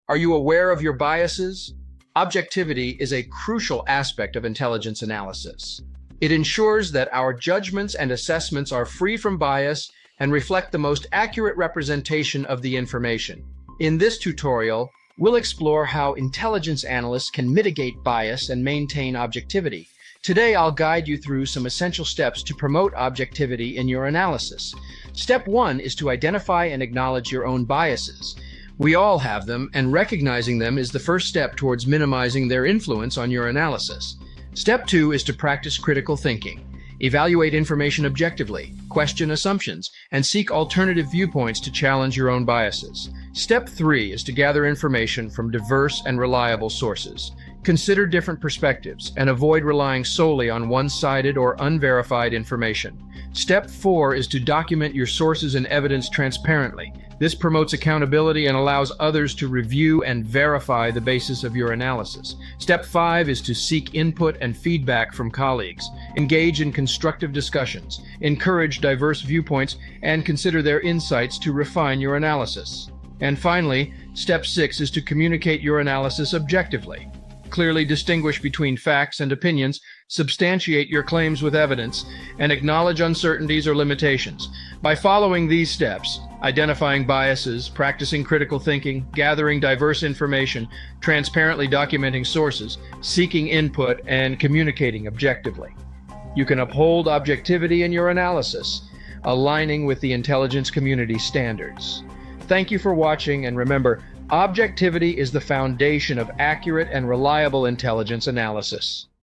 Are you aware of your biases? Objectivity is a crucial aspect of intelligence analysis. It ensures that our judgments and assessments are free from bias and reflect the most accurate representation of the information. In this tutorial, we'll explore how intelligence analysts can mitigate bias and maintain objectivity. Today, I'll guide you through some essential steps to promote objectivity in your analysis. Step 1 is to identify and acknowledge your own biases. We all have them, and recognizing them is the first step towards minimizing their influence on your analysis. Step 2 is to practice critical thinking. Evaluate information objectively, question assumptions, and seek alternative viewpoints to challenge your own biases. Step 3 is to gather information from diverse and reliable sources. Consider different perspectives and avoid relying solely on one-sided or unverified information. Step 4 is to document your sources and evidence transparently. This promotes accountability and allows others to review and verify the basis of your analysis. Step 5 is to seek input and feedback from colleagues. Engage in constructive discussions, encourage diverse viewpoints, and consider their insights to refine your analysis. And finally, Step 6 is to communicate your analysis objectively. Clearly distinguish between facts and opinions, substantiate your claims with evidence, and acknowledge uncertainties or limitations. By following these steps, identifying biases, practicing critical thinking, gathering diverse information, transparently documenting sources, seeking input, and communicating objectively, you can uphold objectivity in your analysis, aligning with the intelligence community standards. Thank you for watching, and remember, objectivity is the foundation of accurate and reliable intelligence analysis.